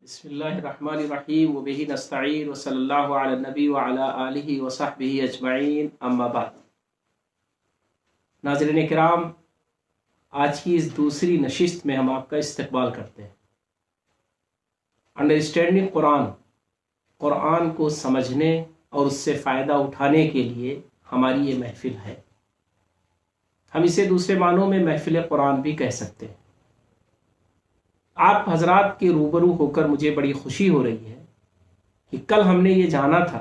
बिस्मिल्लाहिर्रहमानिर्रहीम वबिही नस्तईन वसल्लल्लाहु अला नबी व अला आलिहि व सहबिही अजमईन अम्मा बाद। नाज़रीन किराम, आज की इस दूसरी नशिस्त में हम आपका इस्तकबाल करते हैं। अंडरस्टैंडिंग कुरान, कुरान को समझने और उससे फ़ायदा उठाने के लिए हमारी ये महफिल है। हम इसे दूसरे मानों में महफिल कुरान भी कह सकते हैं। आप हजरात के रूबरू होकर मुझे बड़ी खुशी हो रही है कि कल हमने ये जाना था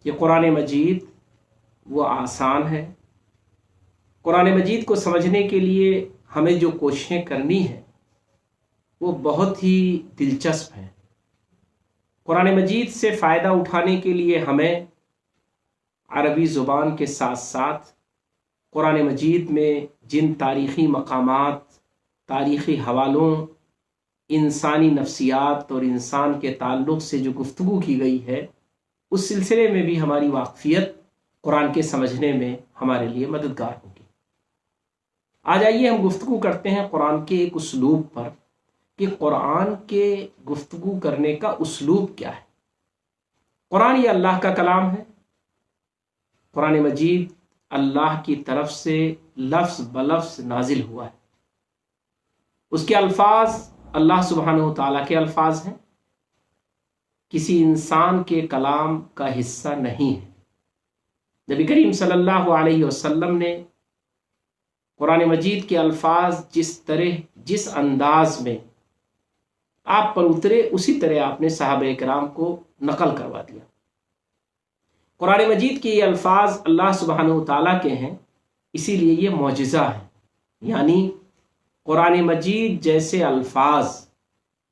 कि कुरान मजीद वो आसान है। कुरान मजीद को समझने के लिए हमें जो कोशिशें करनी है वो बहुत ही दिलचस्प है। कुरान मजीद से फ़ायदा उठाने के लिए हमें अरबी ज़ुबान के साथ साथ कुरान मजीद में जिन तारीख़ी मकामात, तारीख़ी हवालों, इंसानी नफ्सियात और इंसान के ताल्लुक़ से जो गुफ्तगू की गई है, उस सिलसिले में भी हमारी वाक़फ़ियत कुरान के समझने में हमारे लिए मददगार होगी। आज आइए हम गुफ्तगू करते हैं कुरान के एक उसलूब पर कि कुरान के गुफ्तगू करने का उसलूब क्या है। कुरान ये अल्लाह का कलाम है। कुरान मजीद अल्लाह की तरफ से लफ्ज़ बलफ्ज़ नाजिल हुआ है। उसके अल्फाज अल्लाह सुब्हानहू तआला के अल्फाज हैं, किसी इंसान के कलाम का हिस्सा नहीं है। नबी करीम सल्लल्लाहु अलैहि वसल्लम ने कुरान मजीद के अल्फाज जिस अंदाज में आप पर उतरे, उसी तरह आपने सहाबा किराम को नकल करवा दिया। कुरान मजीद के ये अल्फाज अल्लाह सुब्हानहू तआला के हैं, इसीलिए ये मौजिज़ा है। यानी कुरान मजीद जैसे अल्फाज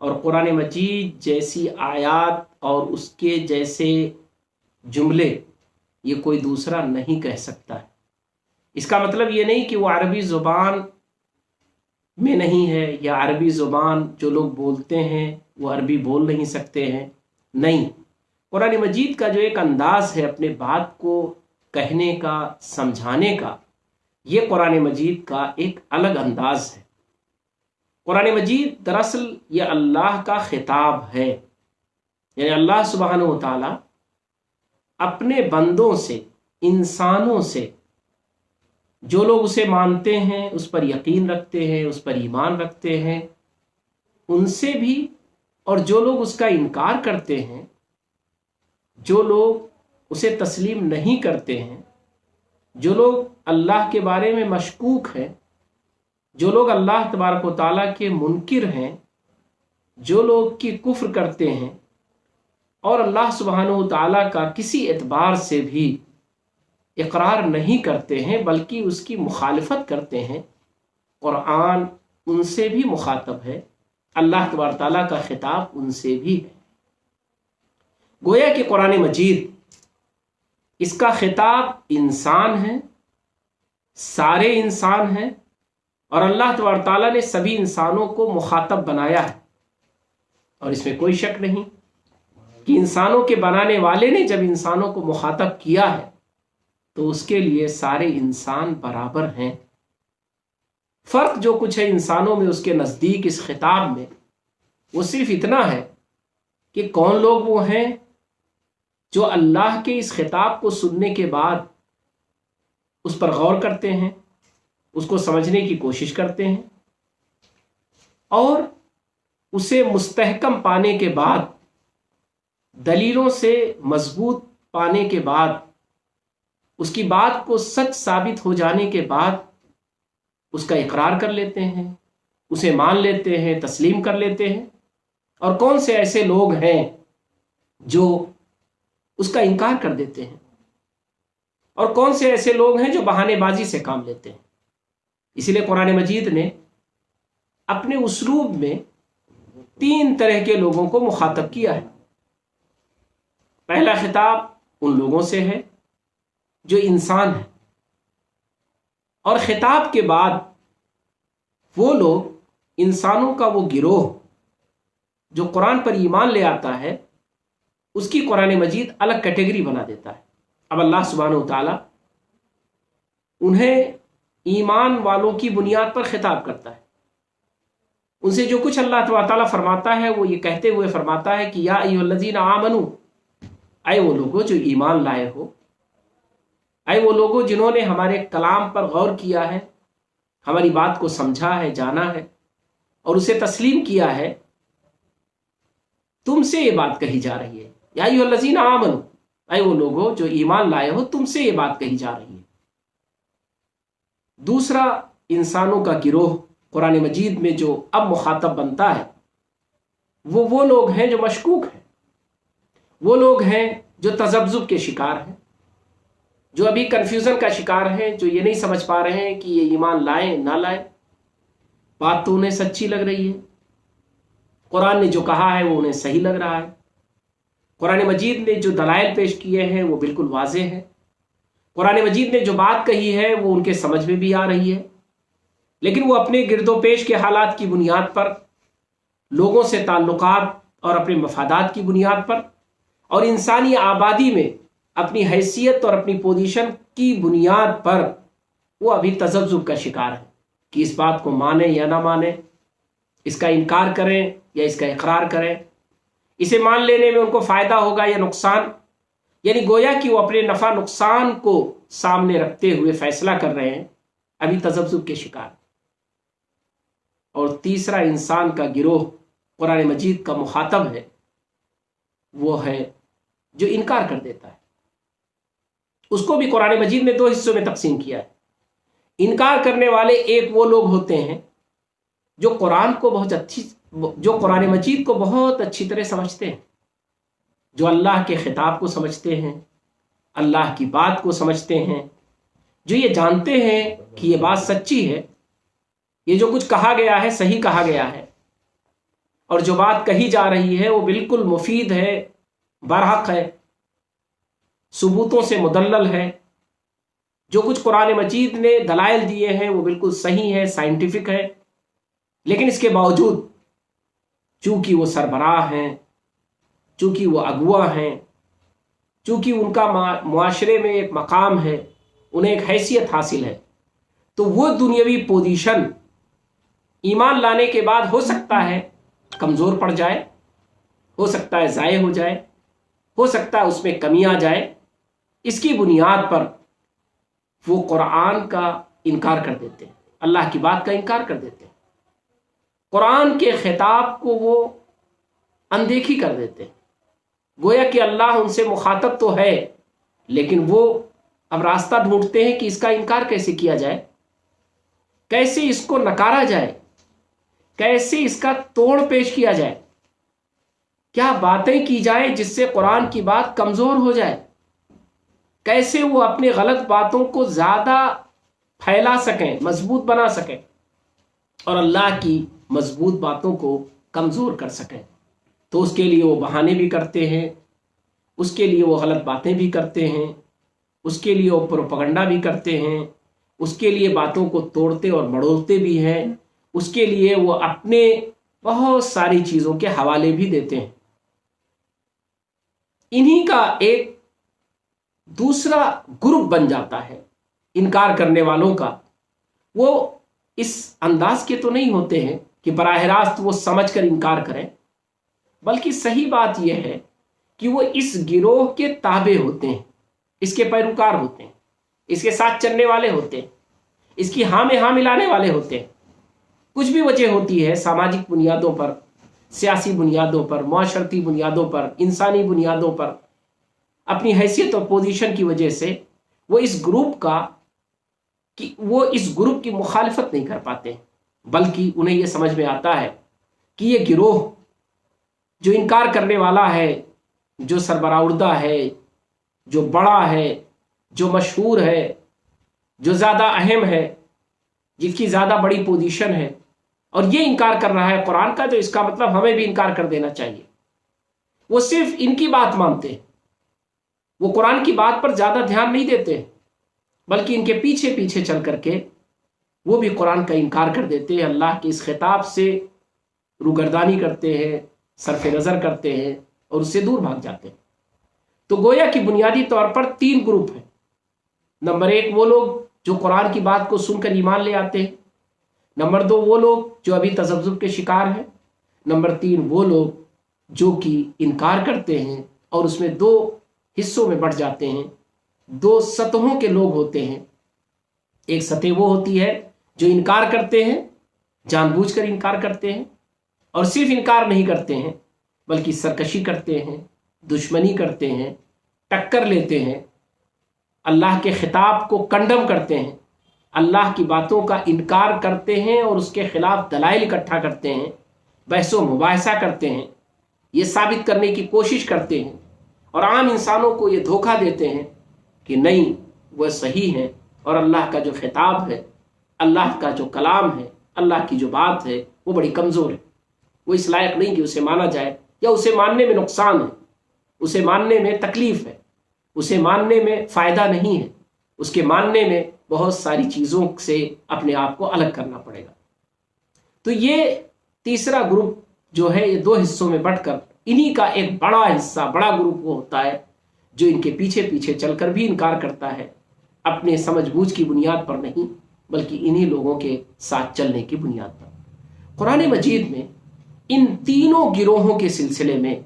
और कुरान मजीद जैसी आयात और उसके जैसे जुमले ये कोई दूसरा नहीं कह सकता है। इसका मतलब ये नहीं कि वो अरबी ज़ुबान में नहीं है या अरबी ज़ुबान जो लोग बोलते हैं वो अरबी बोल नहीं सकते हैं। नहीं, कुरान मजीद का जो एक अंदाज़ है अपने बात को कहने का, समझाने का, ये कुरान मजीद का एक अलग अंदाज है। कुरान मजीद दरअसल ये अल्लाह का खिताब है। यानी अल्लाह सुब्हानहू तआला अपने बंदों से, इंसानों से, जो लोग उसे मानते हैं, उस पर यकीन रखते हैं, उस पर ईमान रखते हैं, उनसे भी, और जो लोग उसका इनकार करते हैं, जो लोग उसे तस्लीम नहीं करते हैं, जो लोग अल्लाह के बारे में मशकूक हैं, जो लोग अल्लाह तबारक व तआला के मुनकिर हैं, जो लोग की कुफ्र करते हैं और अल्लाह सुब्हानहू तआला का किसी एतबार से भी इकरार नहीं करते हैं बल्कि उसकी मुखालिफत करते हैं, कुरान उनसे भी मुखातब है। अल्लाह तबारक व तआला का खिताब उनसे भी है। गोया कि कुरान मजीद इसका खिताब इंसान है, सारे इंसान हैं, और अल्लाह तबारक तआला ने सभी इंसानों को मुखातब बनाया है। और इसमें कोई शक नहीं कि इंसानों के बनाने वाले ने जब इंसानों को मुखातब किया है तो उसके लिए सारे इंसान बराबर हैं। फ़र्क जो कुछ है इंसानों में उसके नज़दीक इस खिताब में, वो सिर्फ इतना है कि कौन लोग वो हैं जो अल्लाह के इस खिताब को सुनने के बाद उस पर गौर करते हैं, उसको समझने की कोशिश करते हैं और उसे मुस्तहकम पाने के बाद, दलीलों से मजबूत पाने के बाद, उसकी बात को सच साबित हो जाने के बाद उसका इकरार कर लेते हैं, उसे मान लेते हैं, तस्लीम कर लेते हैं। और कौन से ऐसे लोग हैं जो उसका इनकार कर देते हैं, और कौन से ऐसे लोग हैं जो बहानेबाजी से काम लेते हैं। इसीलिए कुरान मजीद ने अपने उसलूब में 3 तरह के लोगों को मुखातब किया है। पहला खिताब उन लोगों से है जो इंसान है, और खिताब के बाद वो लोग, इंसानों का वो गिरोह जो कुरान पर ईमान ले आता है, उसकी कुरान मजीद अलग कैटेगरी बना देता है। अब अल्लाह सुब्हानहू तआला उन्हें ईमान वालों की बुनियाद पर खिताब करता है। उनसे जो कुछ अल्लाह ताला फरमाता है वो ये कहते हुए फरमाता है कि या अय्युहल्लज़ीना आमनू, आए वो लोगों जो ईमान लाए हो, आए वो लोगों जिन्होंने हमारे कलाम पर गौर किया है, हमारी बात को समझा है, जाना है और उसे तस्लीम किया है, तुमसे ये बात कही जा रही है। या अय्युहल्लज़ीना आमनू, आए वो लोगों जो ईमान लाए हो, तुमसे ये बात कही जा रही है। दूसरा इंसानों का गिरोह कुरान मजीद में जो अब मुखातब बनता है वो लोग हैं जो मशकूक हैं, वो लोग हैं जो तज़ब्ज़ुब के शिकार हैं, जो अभी कन्फ्यूज़न का शिकार हैं, जो ये नहीं समझ पा रहे हैं कि ये ईमान लाएं ना लाएं। बात तो उन्हें सच्ची लग रही है, कुरान ने जो कहा है वो उन्हें सही लग रहा है, कुरान मजीद ने जो दलाइल पेश किए हैं वो बिल्कुल वाज़ेह है, कुरान मजीद ने जो बात कही है वो उनके समझ में भी आ रही है, लेकिन वो अपने गिरदोपेश के हालात की बुनियाद पर, लोगों से ताल्लुकात और अपने मफादात की बुनियाद पर और इंसानी आबादी में अपनी हैसियत और अपनी पोजीशन की बुनियाद पर वो अभी तज़ब्ज़ुब का शिकार है कि इस बात को माने या ना माने, इसका इनकार करें या इसका इकरार करें, इसे मान लेने में उनको फ़ायदा होगा या नुकसान। यानी गोया कि वो अपने नफ़ा नुकसान को सामने रखते हुए फैसला कर रहे हैं, अभी तज़ब्ज़ुब के शिकार। और तीसरा इंसान का गिरोह कुरान मजीद का मुखातब है, वो है जो इनकार कर देता है। उसको भी कुरान मजीद ने दो हिस्सों में तकसीम किया है। इनकार करने वाले एक वो लोग होते हैं जो कुरान मजीद को बहुत अच्छी तरह समझते हैं, जो अल्लाह के खिताब को समझते हैं, अल्लाह की बात को समझते हैं, जो ये जानते हैं कि ये बात सच्ची है, ये जो कुछ कहा गया है सही कहा गया है और जो बात कही जा रही है वो बिल्कुल मुफीद है, बरहक है, सबूतों से मुदल्लल है, जो कुछ कुरान मजीद ने दलाइल दिए हैं वो बिल्कुल सही है, साइंटिफिक है। लेकिन इसके बावजूद चूंकि वो सरबराह हैं, चूंकि वो अगुआ हैं, चूंकि उनका मुआशरे में एक मकाम है, उन्हें एक हैसियत हासिल है, तो वो दुनियावी पोजीशन ईमान लाने के बाद हो सकता है कमज़ोर पड़ जाए, हो सकता है ज़ाय हो जाए, हो सकता है उसमें कमी आ जाए। इसकी बुनियाद पर वो कुरान का इनकार कर देते हैं, अल्लाह की बात का इनकार कर देते हैं, कुरान के खिताब को वो अनदेखी कर देते हैं। गोया कि अल्लाह उनसे मुखातब तो है, लेकिन वो अब रास्ता ढूंढते हैं कि इसका इनकार कैसे किया जाए, कैसे इसको नकारा जाए, कैसे इसका तोड़ पेश किया जाए, क्या बातें की जाए जिससे कुरान की बात कमज़ोर हो जाए, कैसे वो अपनी गलत बातों को ज़्यादा फैला सकें, मजबूत बना सकें और अल्लाह की मजबूत बातों को कमज़ोर कर सकें। तो उसके लिए वो बहाने भी करते हैं, उसके लिए वो गलत बातें भी करते हैं, उसके लिए वो प्रोपगंडा भी करते हैं, उसके लिए बातों को तोड़ते और मड़ोड़ते भी हैं, उसके लिए वो अपने बहुत सारी चीज़ों के हवाले भी देते हैं। इन्हीं का एक दूसरा ग्रुप बन जाता है इनकार करने वालों का। वो इस अंदाज के तो नहीं होते हैं कि बराह रास्त वो समझ कर इनकार करें, बल्कि सही बात यह है कि वो इस गिरोह के ताबे होते हैं, इसके पैरोकार होते हैं, इसके साथ चलने वाले होते हैं, इसकी हाँ में हाँ मिलाने वाले होते हैं। कुछ भी वजह होती है, सामाजिक बुनियादों पर, सियासी बुनियादों पर, माशरती बुनियादों पर, इंसानी बुनियादों पर, अपनी हैसियत और पोजीशन की वजह से वो इस ग्रुप की मुखालिफत नहीं कर पाते, बल्कि उन्हें यह समझ में आता है कि ये गिरोह जो इनकार करने वाला है, जो सरबराउर्दा है, जो बड़ा है, जो मशहूर है, जो ज़्यादा अहम है, जिसकी ज़्यादा बड़ी पोजीशन है, और ये इनकार कर रहा है कुरान का, तो इसका मतलब हमें भी इनकार कर देना चाहिए। वो सिर्फ इनकी बात मानते हैं, वो कुरान की बात पर ज़्यादा ध्यान नहीं देते, बल्कि इनके पीछे पीछे चल करके वो भी कुरान का इनकार कर देते हैं, अल्लाह के इस खिताब से रूगर्दानी करते हैं, सरफ नज़र करते हैं और उससे दूर भाग जाते हैं। तो गोया कि बुनियादी तौर पर तीन ग्रुप हैं। नंबर एक वो लोग जो कुरान की बात को सुनकर ईमान ले आते हैं, नंबर 2 वो लोग जो अभी तज़ब्ज़ुब के शिकार हैं। नंबर 3 वो लोग जो कि इनकार करते हैं और उसमें 2 हिस्सों में बढ़ जाते हैं। 2 सतहों के लोग होते हैं। एक सतह वो होती है जो इनकार करते हैं, जानबूझकर इनकार करते हैं, और सिर्फ इनकार नहीं करते हैं बल्कि सरकशी करते हैं, दुश्मनी करते हैं, टक्कर लेते हैं, अल्लाह के खिताब को कंडम करते हैं, अल्लाह की बातों का इनकार करते हैं और उसके खिलाफ दलाइल इकट्ठा करते हैं, बहस व मुबाहिसा करते हैं, ये साबित करने की कोशिश करते हैं और आम इंसानों को ये धोखा देते हैं कि नहीं वह सही है और अल्लाह का जो खिताब है, अल्लाह का जो कलाम है, अल्लाह की जो बात है वो बड़ी कमज़ोर है, वो इस लायक नहीं कि उसे माना जाए, या उसे मानने में नुकसान है, उसे मानने में तकलीफ है, उसे मानने में फ़ायदा नहीं है, उसके मानने में बहुत सारी चीज़ों से अपने आप को अलग करना पड़ेगा। तो ये तीसरा ग्रुप जो है ये 2 हिस्सों में बढ़कर इन्हीं का एक बड़ा हिस्सा, बड़ा ग्रुप वो होता है जो इनके पीछे पीछे चलकर भी इनकार करता है, अपने समझबूझ की बुनियाद पर नहीं बल्कि इन्हीं लोगों के साथ चलने की बुनियाद पर। कुरान मजीद में इन तीनों गिरोहों के सिलसिले में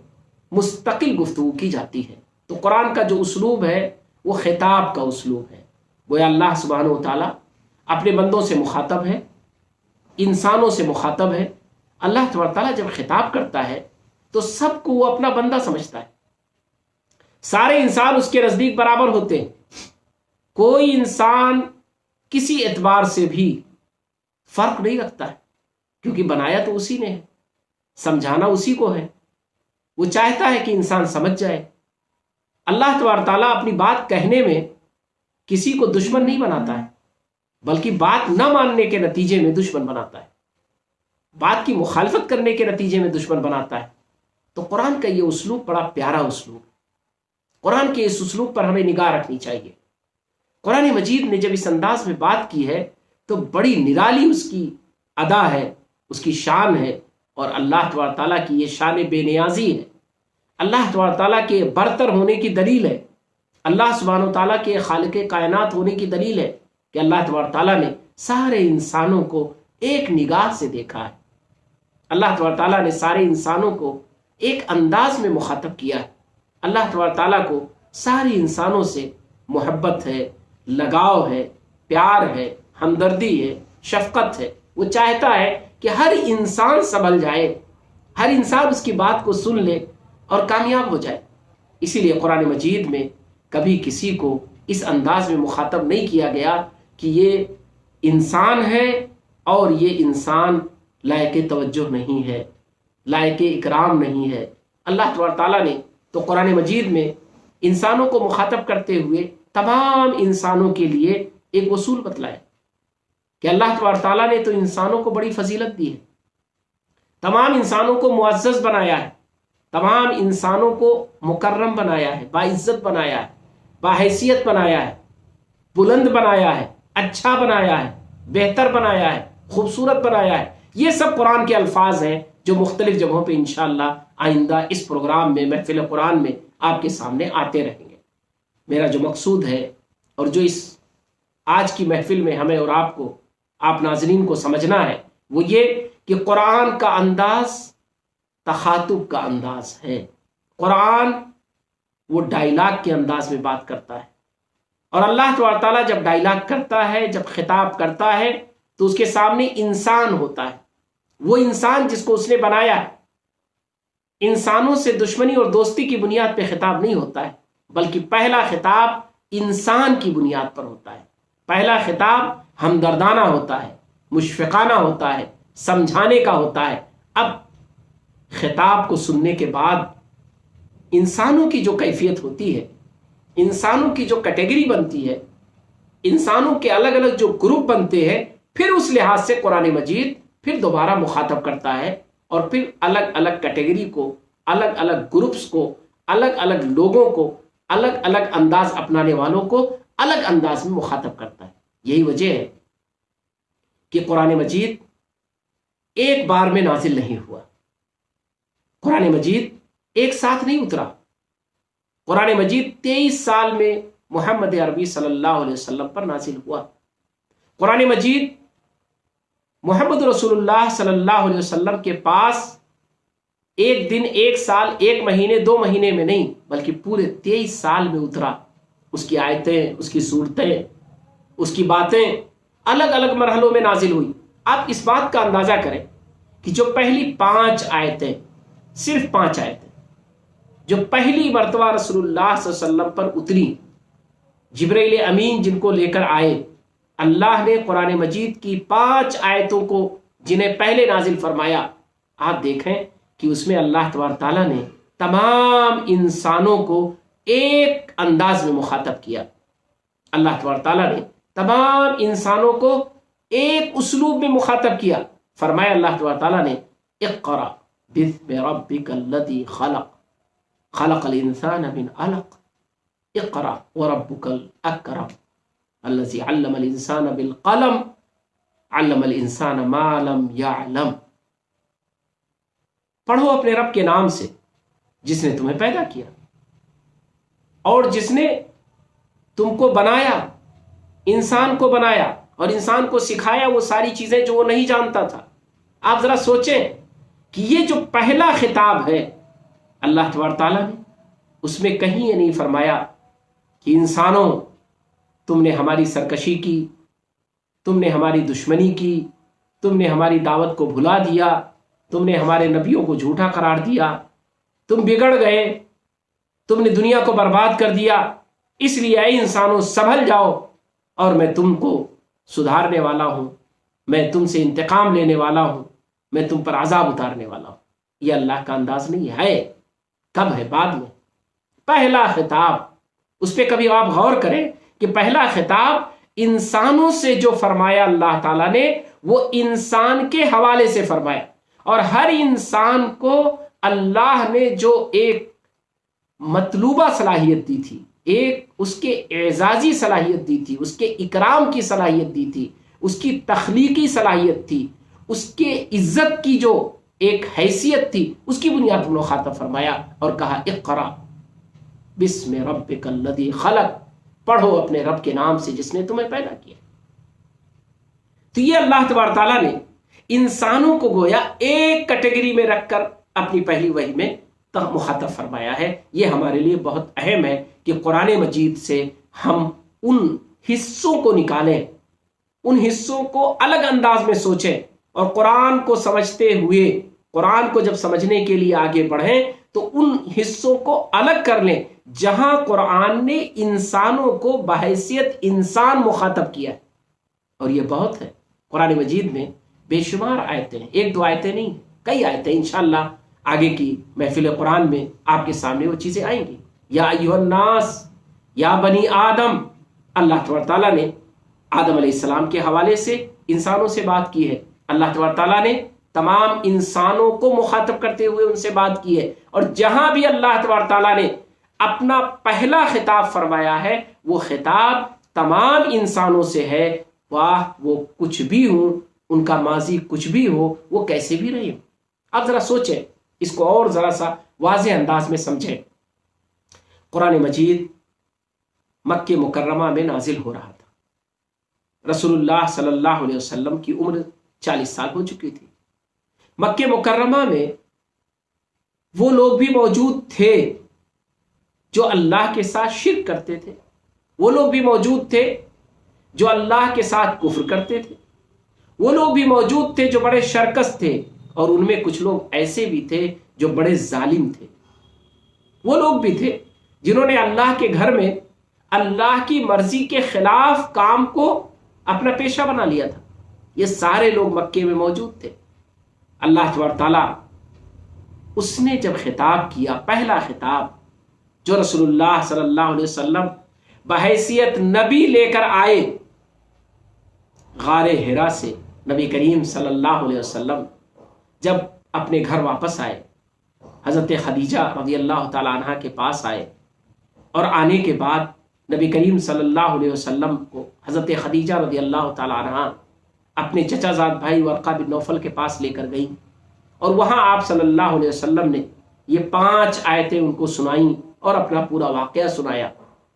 मुस्तकिल गुफ्तगू की जाती है। तो कुरान का जो उसलूब है वो खिताब का उसलूब है। वो अल्लाह सुब्हानहु व तआला अपने बंदों से मुखातब है, इंसानों से मुखातब है। अल्लाह तबारक तआला जब खिताब करता है तो सबको वो अपना बंदा समझता है। सारे इंसान उसके नज़दीक बराबर होते हैं। कोई इंसान किसी एतबार से भी फर्क नहीं रखता है, क्योंकि बनाया तो उसी ने है, समझाना उसी को है। वो चाहता है कि इंसान समझ जाए। अल्लाह तबारक तआला अपनी बात कहने में किसी को दुश्मन नहीं बनाता है, बल्कि बात न मानने के नतीजे में दुश्मन बनाता है, बात की मुखालफत करने के नतीजे में दुश्मन बनाता है। तो कुरान का ये उसलूब बड़ा प्यारा उसलूब है। कुरान के इस उसलूब पर हमें निगाह रखनी चाहिए। कुरान मजीद ने जब इस अंदाज में बात की है तो बड़ी निराली उसकी अदा है, उसकी शान है, और अल्लाह तबारक तआला की ये शान बेनियाजी है, अल्लाह तबारक तआला के बरतर होने की दलील है, अल्लाह सुब्हानहु व तआला के खालिक कायनात होने की दलील है कि अल्लाह तबारक तआला ने सारे इंसानों को एक निगाह से देखा है। अल्लाह तबारक तआला ने सारे इंसानों को एक अंदाज में मुखातब किया है। अल्लाह तबारक तआला को सारे इंसानों से मोहब्बत है, लगाव है, प्यार है, हमदर्दी है, शफकत है। वो चाहता है कि हर इंसान संभल जाए, हर इंसान उसकी बात को सुन ले और कामयाब हो जाए। इसीलिए कुरान मजीद में कभी किसी को इस अंदाज में मुखातब नहीं किया गया कि ये इंसान है और ये इंसान लायक तवज्जो नहीं है, लायक इकराम नहीं है। अल्लाह तबारक तआला ने तो कुरान मजीद में इंसानों को मुखातब करते हुए तमाम इंसानों के लिए एक उसूल बतलाया कि अल्लाह तबारक तआला ने तो इंसानों को बड़ी फजीलत दी है, तमाम इंसानों को मुअज़्ज़ज़ बनाया है, तमाम इंसानों को मुकर्रम बनाया है, बाइज्जत बनाया है, बाहैसियत बनाया है, बुलंद बनाया है, अच्छा बनाया है, बेहतर बनाया है, खूबसूरत बनाया है। ये सब कुरान के अल्फाज हैं जो मुख्तलिफ जगहों पे इंशाअल्लाह आइंदा इस प्रोग्राम में, महफिल कुरान में आपके सामने आते रहेंगे। मेरा जो मकसूद है और जो इस आज की महफिल में हमें और आपको, आप नाज़रीन को समझना है वो ये कि कुरान का अंदाज तखातुब का अंदाज है। कुरान वो डायलॉग के अंदाज में बात करता है, और अल्लाह तबारक तआला जब डायलॉग करता है, जब खिताब करता है तो उसके सामने इंसान होता है। वो इंसान जिसको उसने बनाया है। इंसानों से दुश्मनी और दोस्ती की बुनियाद पर खिताब नहीं होता है, बल्कि पहला खिताब इंसान की बुनियाद पर होता है। पहला खिताब हमदर्दाना होता है, मुशफ़िक़ाना होता है, समझाने का होता है। अब खिताब को सुनने के बाद इंसानों की जो कैफियत होती है, इंसानों की जो कैटेगरी बनती है, इंसानों के अलग अलग जो ग्रुप बनते हैं, फिर उस लिहाज से कुरान मजीद फिर दोबारा मुखातब करता है और फिर अलग अलग कैटेगरी को, अलग अलग ग्रुप्स को, अलग अलग लोगों को, अलग अलग अंदाज अपनाने वालों को अलग अंदाज में मुखातब करता है। यही वजह है कि कुरान मजीद एक बार में नाजिल नहीं हुआ, कुरान मजीद एक साथ नहीं उतरा। कुरान मजीद 23 साल में मोहम्मद अरबी सल्लल्लाहु अलैहि वसल्लम पर नाजिल हुआ। कुरान मजीद محمد رسول اللہ صلی اللہ علیہ وسلم کے پاس ایک دن، ایک سال، ایک مہینے، 2 مہینے میں نہیں، بلکہ پورے 23 سال میں اترا۔ اس کی آیتیں، اس کی صورتیں، اس کی باتیں الگ الگ مرحلوں میں نازل ہوئی۔ آپ اس بات کا اندازہ کریں کہ جو پہلی 5 آیتیں، صرف 5 آیتیں جو پہلی مرتبہ رسول اللہ صلی اللہ علیہ وسلم پر اتری، جبرائیل امین جن کو لے کر آئے، اللہ نے قرآن مجید کی 5 آیتوں کو جنہیں پہلے نازل فرمایا، آپ دیکھیں کہ اس میں اللہ تبارک تعالیٰ نے تمام انسانوں کو ایک انداز میں مخاطب کیا۔ اللہ تبارک تعالیٰ نے تمام انسانوں کو ایک اسلوب میں مخاطب کیا۔ فرمایا اللہ تبارک تعالیٰ نے اقرأ باسم ربک الذی خلق، خلق الانسان من علق، اقرأ وربک الاکرم الذی علم الانسان بالقلم، علم الانسان ما لم یعلم۔ پڑھو اپنے رب کے نام سے جس نے تمہیں پیدا کیا اور جس نے تم کو بنایا، انسان کو بنایا اور انسان کو سکھایا وہ ساری چیزیں جو وہ نہیں جانتا تھا۔ آپ ذرا سوچیں کہ یہ جو پہلا خطاب ہے اللہ تبارک تعالیٰ نے، اس میں کہیں یہ نہیں فرمایا کہ انسانوں تم نے ہماری سرکشی کی، تم نے ہماری دشمنی کی، تم نے ہماری دعوت کو بھلا دیا، تم نے ہمارے نبیوں کو جھوٹا قرار دیا، تم بگڑ گئے، تم نے دنیا کو برباد کر دیا، اس لیے اے انسانوں سنبھل جاؤ اور میں تم کو سدھارنے والا ہوں، میں تم سے انتقام لینے والا ہوں، میں تم پر عذاب اتارنے والا ہوں۔ یہ اللہ کا انداز نہیں ہے۔ کب ہے؟ بعد میں۔ پہلا خطاب، اس پہ کبھی آپ غور کریں کہ پہلا خطاب انسانوں سے جو فرمایا اللہ تعالیٰ نے، وہ انسان کے حوالے سے فرمایا، اور ہر انسان کو اللہ نے جو ایک مطلوبہ صلاحیت دی تھی، ایک اس کے اعزازی صلاحیت دی تھی، اس کے اکرام کی صلاحیت دی تھی، اس کی تخلیقی صلاحیت تھی، اس کے عزت کی جو ایک حیثیت تھی، اس کی بنیاد پر مخاطب فرمایا اور کہا اقرا بسم ربک الذی خلق، پڑھو اپنے رب کے نام سے جس نے تمہیں پیدا کیا۔ تو یہ اللہ تبارک تعالیٰ نے انسانوں کو گویا ایک کیٹیگری میں رکھ کر اپنی پہلی وحی میں مخاطب فرمایا ہے۔ یہ ہمارے لیے بہت اہم ہے کہ قرآن مجید سے ہم ان حصوں کو نکالیں، ان حصوں کو الگ انداز میں سوچیں، اور قرآن کو سمجھتے ہوئے، قرآن کو جب سمجھنے کے لیے آگے بڑھیں تو ان حصوں کو الگ کر لیں جہاں قرآن نے انسانوں کو بحیثیت انسان مخاطب کیا ہے۔ اور یہ بہت ہے، قرآن مجید میں بے شمار آیتیں ہیں، 1-2 آیتیں نہیں، کئی آیتیں۔ انشاءاللہ آگے کی محفل قرآن میں آپ کے سامنے وہ چیزیں آئیں گی۔ یا ایھا الناس، یا بنی آدم، اللہ تبارک تعالیٰ نے آدم علیہ السلام کے حوالے سے انسانوں سے بات کی ہے، اللہ تبارک تعالیٰ نے تمام انسانوں کو مخاطب کرتے ہوئے ان سے بات کی ہے، اور جہاں بھی اللہ تبارک تعالیٰ نے اپنا پہلا خطاب فرمایا ہے وہ خطاب تمام انسانوں سے ہے، واہ وہ کچھ بھی ہوں، ان کا ماضی کچھ بھی ہو، وہ کیسے بھی رہے۔ اب ذرا سوچیں، اس کو اور ذرا سا واضح انداز میں سمجھیں۔ قرآن مجید مکہ مکرمہ میں نازل ہو رہا تھا، رسول اللہ صلی اللہ علیہ وسلم کی عمر 40 سال ہو چکی تھی۔ مکہ مکرمہ میں وہ لوگ بھی موجود تھے جو اللہ کے ساتھ شرک کرتے تھے، وہ لوگ بھی موجود تھے جو اللہ کے ساتھ کفر کرتے تھے، وہ لوگ بھی موجود تھے جو بڑے شرکس تھے، اور ان میں کچھ لوگ ایسے بھی تھے جو بڑے ظالم تھے، وہ لوگ بھی تھے جنہوں نے اللہ کے گھر میں اللہ کی مرضی کے خلاف کام کو اپنا پیشہ بنا لیا تھا۔ یہ سارے لوگ مکے میں موجود تھے۔ اللہ تبارک تعالیٰ اس نے جب خطاب کیا، پہلا خطاب جو رسول اللہ صلی اللہ علیہ وسلم بحیثیت نبی لے کر آئے غار حرا سے، نبی کریم صلی اللہ علیہ وسلم جب اپنے گھر واپس آئے، حضرت خدیجہ رضی اللہ تعالی عنہ کے پاس آئے، اور آنے کے بعد نبی کریم صلی اللہ علیہ وسلم کو حضرت خدیجہ رضی اللہ تعالی عنہ اپنے چچا زاد بھائی ورقہ بن نوفل کے پاس لے کر گئیں، اور وہاں آپ صلی اللہ علیہ وسلم نے یہ 5 آیتیں ان کو سنائیں اور اپنا پورا واقعہ سنایا۔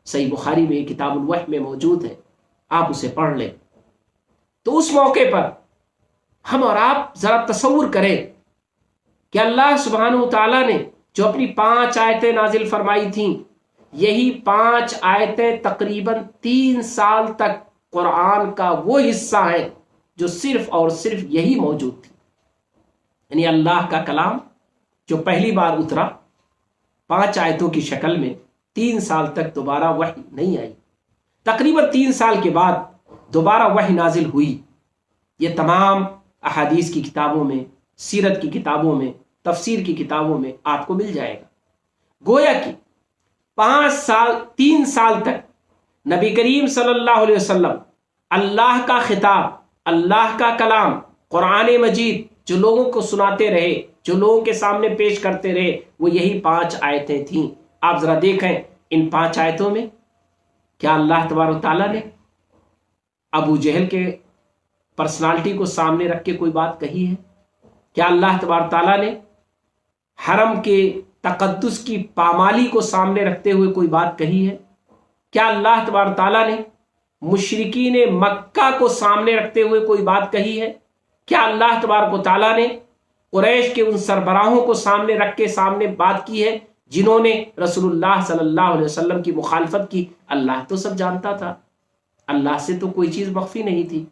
صحیح بخاری میں کتاب الوحی میں موجود ہے، آپ اسے پڑھ لیں۔ تو اس موقع پر ہم اور آپ ذرا تصور کریں کہ اللہ سبحانہ و تعالیٰ نے جو اپنی 5 آیتیں نازل فرمائی تھیں، یہی 5 آیتیں تقریباً 3 سال تک قرآن کا وہ حصہ ہے جو صرف اور صرف یہی موجود تھی. یعنی اللہ کا کلام جو پہلی بار اترا 5 آیتوں کی شکل میں، 3 سال تک دوبارہ وحی نہیں آئی. تقریباً 3 سال کے بعد دوبارہ وحی نازل ہوئی. یہ تمام احادیث کی کتابوں میں، سیرت کی کتابوں میں، تفسیر کی کتابوں میں آپ کو مل جائے گا. گویا کہ 3 سال تک نبی کریم صلی اللہ علیہ وسلم اللہ کا خطاب، اللہ کا کلام قرآن مجید جو لوگوں کو سناتے رہے، جو لوگوں کے سامنے پیش کرتے رہے، وہ یہی 5 آیتیں تھیں. آپ ذرا دیکھیں ان 5 آیتوں میں کیا اللہ تبارک و تعالیٰ نے ابو جہل کے پرسنالٹی کو سامنے رکھ کے کوئی بات کہی ہے؟ کیا اللہ تبارک تعالیٰ نے حرم کے تقدس کی پامالی کو سامنے رکھتے ہوئے کوئی بات کہی ہے؟ کیا اللہ تبارک تعالیٰ نے مشرکین مکہ کو سامنے رکھتے ہوئے کوئی بات کہی ہے؟ کیا اللہ تبارک و تعالیٰ نے قریش کے ان سربراہوں کو سامنے رکھ کے سامنے بات کی ہے جنہوں نے رسول اللہ صلی اللہ علیہ وسلم کی مخالفت کی؟ اللہ تو سب جانتا تھا، اللہ سے تو کوئی چیز مخفی نہیں تھی.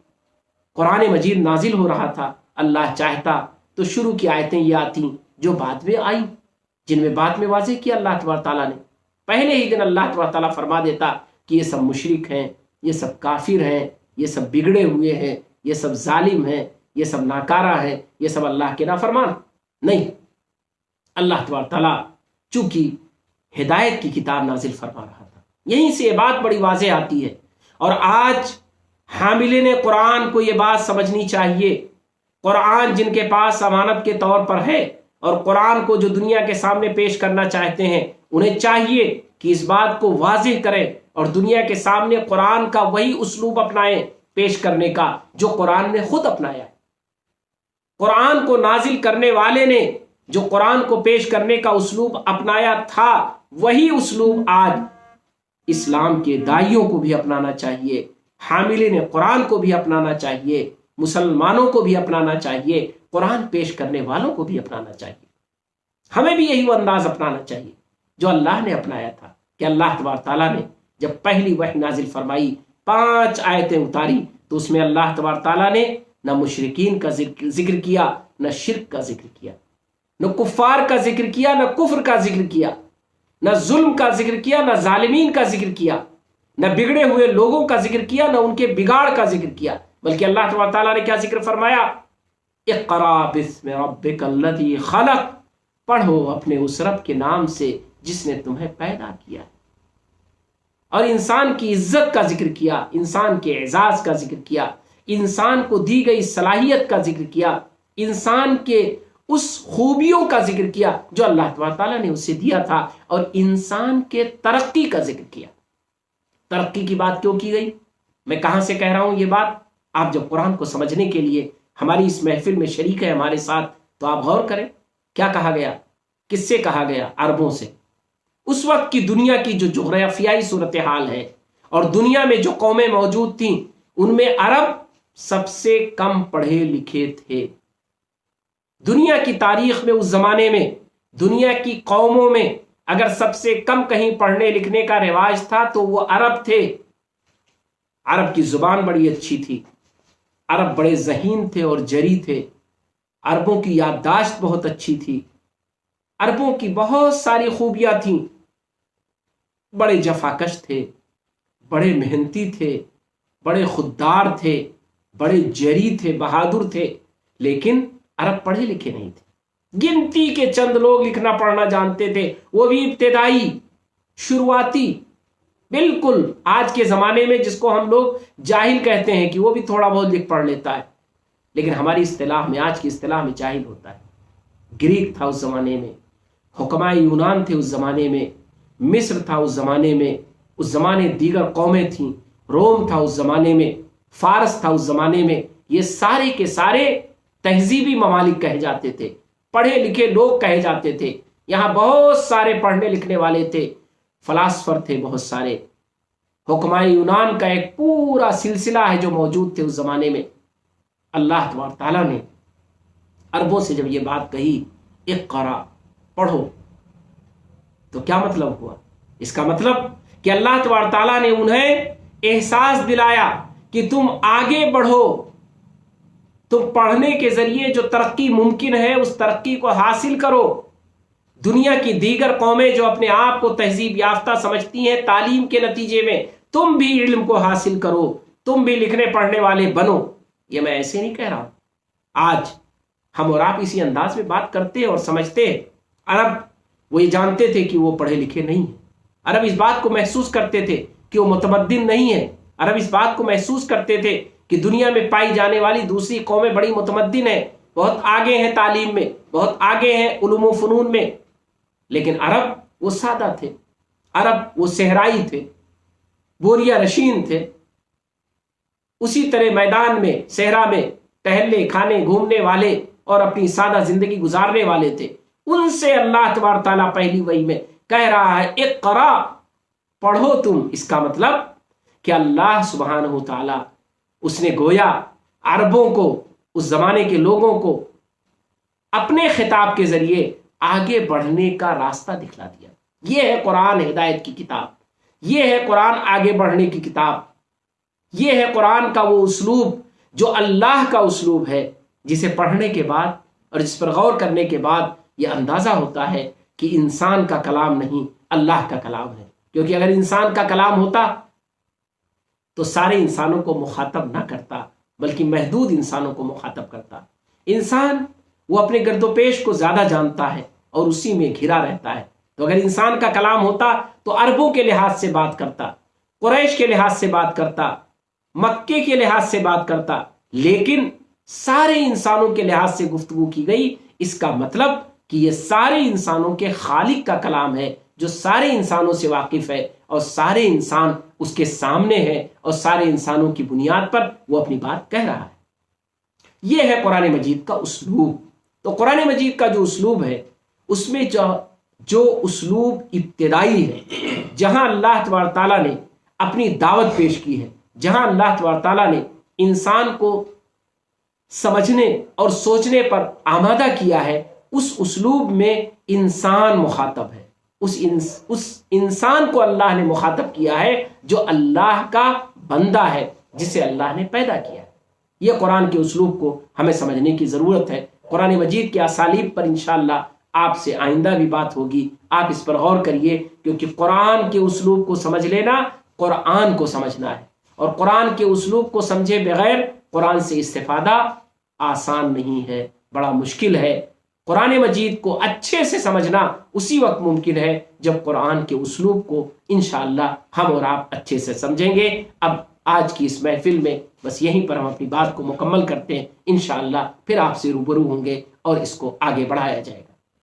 قرآن مجید نازل ہو رہا تھا، اللہ چاہتا تو شروع کی آیتیں یہ آتی جو بعد میں آئی، جن میں بعد میں واضح کیا اللہ تبارک تعالیٰ نے. پہلے ہی دن اللہ تبارک تعالیٰ فرما دیتا کہ یہ سب مشرک ہیں، یہ سب کافر ہیں، یہ سب بگڑے ہوئے ہیں، یہ سب ظالم ہیں، یہ سب ناکارہ ہیں، یہ سب اللہ کے نافرمان. نہیں، اللہ تبارک تعالیٰ چونکہ ہدایت کی کتاب نازل فرما رہا تھا، یہیں سے یہ بات بڑی واضح آتی ہے. اور آج حاملین قرآن کو یہ بات سمجھنی چاہیے، قرآن جن کے پاس امانت کے طور پر ہے اور قرآن کو جو دنیا کے سامنے پیش کرنا چاہتے ہیں، انہیں چاہیے کہ اس بات کو واضح کریں اور دنیا کے سامنے قرآن کا وہی اسلوب اپنائیں پیش کرنے کا جو قرآن نے خود اپنایا ہے. قرآن کو نازل کرنے والے نے جو قرآن کو پیش کرنے کا اسلوب اپنایا تھا، وہی اسلوب آج اسلام کے داعیوں کو بھی اپنانا چاہیے، حاملین قرآن کو بھی اپنانا چاہیے، مسلمانوں کو بھی اپنانا چاہیے، قرآن پیش کرنے والوں کو بھی اپنانا چاہیے. ہمیں بھی یہی وہ انداز اپنانا چاہیے جو اللہ نے اپنایا تھا. کہ اللہ تبارک تعالیٰ نے جب پہلی وحی نازل فرمائی، 5 آیتیں اتاری، تو اس میں اللہ تبارک تعالیٰ نے نہ مشرکین کا ذکر کیا، نہ شرک کا ذکر کیا، نہ کفار کا ذکر کیا، نہ کفر کا ذکر کیا، نہ ظلم کا ذکر کیا، نہ ظالمین کا ذکر کیا، نہ بگڑے ہوئے لوگوں کا ذکر کیا، نہ ان کے بگاڑ کا ذکر کیا. بلکہ اللہ تبارک تعالیٰ نے کیا ذکر فرمایا؟ اقرا باسم ربک الذی خلق، پڑھو اپنے اس رب کے نام سے جس نے تمہیں پیدا کیا. اور انسان کی عزت کا ذکر کیا، انسان کے اعزاز کا ذکر کیا، انسان کو دی گئی صلاحیت کا ذکر کیا، انسان کے اس خوبیوں کا ذکر کیا جو اللہ تبارک تعالیٰ نے اسے دیا تھا، اور انسان کے ترقی کا ذکر کیا. ترقی کی بات کیوں کی گئی؟ میں کہاں سے کہہ رہا ہوں یہ بات؟ آپ جب قرآن کو سمجھنے کے لیے ہماری اس محفل میں شریک ہے ہمارے ساتھ، تو آپ غور کریں کیا کہا گیا، کس سے کہا گیا؟ عربوں سے. اس وقت کی دنیا کی جو جغرافیائی صورتحال ہے اور دنیا میں جو قومیں موجود تھیں، ان میں عرب سب سے کم پڑھے لکھے تھے. دنیا کی تاریخ میں اس زمانے میں دنیا کی قوموں میں اگر سب سے کم کہیں پڑھنے لکھنے کا رواج تھا تو وہ عرب تھے. عرب کی زبان بڑی اچھی تھی، عرب بڑے ذہین تھے اور جری تھے، عربوں کی یادداشت بہت اچھی تھی، عربوں کی بہت ساری خوبیاں تھیں. بڑے جفاکش تھے، بڑے محنتی تھے، بڑے خوددار تھے، بڑے جری تھے، بہادر تھے. لیکن عرب پڑھے لکھے نہیں تھے. گنتی کے چند لوگ لکھنا پڑھنا جانتے تھے، وہ بھی ابتدائی، شروعاتی. بالکل آج کے زمانے میں جس کو ہم لوگ جاہل کہتے ہیں کہ وہ بھی تھوڑا بہت لکھ پڑھ لیتا ہے، لیکن ہماری اصطلاح میں، آج کی اصطلاح میں جاہل ہوتا ہے. گریک تھا اس زمانے میں، حکماء یونان تھے اس زمانے میں، مصر تھا اس زمانے میں، اس زمانے دیگر قومیں تھیں، روم تھا اس زمانے میں، فارس تھا اس زمانے میں. یہ سارے کے سارے تہذیبی ممالک کہے جاتے تھے، پڑھے لکھے لوگ کہے جاتے تھے. یہاں بہت سارے پڑھنے لکھنے والے تھے، فلاسفر تھے بہت سارے. حکماء یونان کا ایک پورا سلسلہ ہے جو موجود تھے اس زمانے میں. اللہ تبارک تعالیٰ نے عربوں سے جب یہ بات کہی اقرا پڑھو، تو کیا مطلب ہوا؟ اس کا مطلب کہ اللہ تبارک تعالیٰ نے انہیں احساس دلایا کہ تم آگے بڑھو، تم پڑھنے کے ذریعے جو ترقی ممکن ہے اس ترقی کو حاصل کرو۔ دنیا کی دیگر قومیں جو اپنے آپ کو تہذیب یافتہ سمجھتی ہیں، تعلیم کے نتیجے میں تم بھی علم کو حاصل کرو، تم بھی لکھنے پڑھنے والے بنو۔ یہ میں ایسے نہیں کہہ رہا ہوں، آج ہم اور آپ اسی انداز میں بات کرتے ہیں اور سمجھتے ہیں۔ عرب وہ یہ جانتے تھے کہ وہ پڑھے لکھے نہیں ہیں، عرب اس بات کو محسوس کرتے تھے کہ وہ متمدن نہیں ہیں، عرب اس بات کو محسوس کرتے تھے کہ دنیا میں پائی جانے والی دوسری قومیں بڑی متمدن ہیں، بہت آگے ہیں تعلیم میں، بہت آگے ہیں علوم و فنون میں۔ لیکن عرب وہ سادہ تھے، عرب وہ صحرائی تھے، بوریا نشین تھے، اسی طرح میدان میں صحرا میں ٹہلنے کھانے گھومنے والے اور اپنی سادہ زندگی گزارنے والے تھے۔ ان سے اللہ تبارک تعالیٰ پہلی وحی میں کہہ رہا ہے اقرا، پڑھو تم۔ اس کا مطلب کہ اللہ سبحانہ تعالیٰ اس نے گویا عربوں کو، اس زمانے کے لوگوں کو اپنے خطاب کے ذریعے آگے بڑھنے کا راستہ دکھلا دیا۔ یہ ہے قرآن ہدایت کی کتاب، یہ ہے قرآن آگے بڑھنے کی کتاب، یہ ہے قرآن کا وہ اسلوب جو اللہ کا اسلوب ہے، جسے پڑھنے کے بعد اور جس پر غور کرنے کے بعد یہ اندازہ ہوتا ہے کہ انسان کا کلام نہیں، اللہ کا کلام ہے۔ کیونکہ اگر انسان کا کلام ہوتا تو سارے انسانوں کو مخاطب نہ کرتا، بلکہ محدود انسانوں کو مخاطب کرتا۔ انسان وہ اپنے گرد و پیش کو زیادہ جانتا ہے اور اسی میں گھرا رہتا ہے۔ تو اگر انسان کا کلام ہوتا تو عربوں کے لحاظ سے بات کرتا، قریش کے لحاظ سے بات کرتا، مکے کے لحاظ سے بات کرتا، لیکن سارے انسانوں کے لحاظ سے گفتگو کی گئی۔ اس کا مطلب کہ یہ سارے انسانوں کے خالق کا کلام ہے، جو سارے انسانوں سے واقف ہے اور سارے انسان اس کے سامنے ہیں اور سارے انسانوں کی بنیاد پر وہ اپنی بات کہہ رہا ہے۔ یہ ہے قرآن مجید کا اسلوب۔ تو قرآن مجید کا جو اسلوب ہے، اس میں جو اسلوب ابتدائی ہے، جہاں اللہ تبارک تعالیٰ نے اپنی دعوت پیش کی ہے، جہاں اللہ تبارک تعالیٰ نے انسان کو سمجھنے اور سوچنے پر آمادہ کیا ہے، اس اسلوب میں انسان مخاطب ہے۔ اس انسان کو اللہ نے مخاطب کیا ہے جو اللہ کا بندہ ہے، جسے اللہ نے پیدا کیا ہے۔ یہ قرآن کے اسلوب کو ہمیں سمجھنے کی ضرورت ہے۔ قرآن مجید کے اسالیب پر انشاءاللہ آپ سے آئندہ بھی بات ہوگی، آپ اس پر غور کریے، کیونکہ قرآن کے اسلوب کو سمجھ لینا قرآن کو سمجھنا ہے، اور قرآن کے اسلوب کو سمجھے بغیر قرآن سے استفادہ آسان نہیں ہے، بڑا مشکل ہے۔ قرآن مجید کو اچھے سے سمجھنا اسی وقت ممکن ہے جب قرآن کے اسلوب کو انشاءاللہ ہم اور آپ اچھے سے سمجھیں گے۔ اب آج کی اس محفل میں بس یہیں پر ہم اپنی بات کو مکمل کرتے ہیں، انشاءاللہ پھر آپ سے روبرو ہوں گے اور اس کو آگے بڑھایا جائے گا۔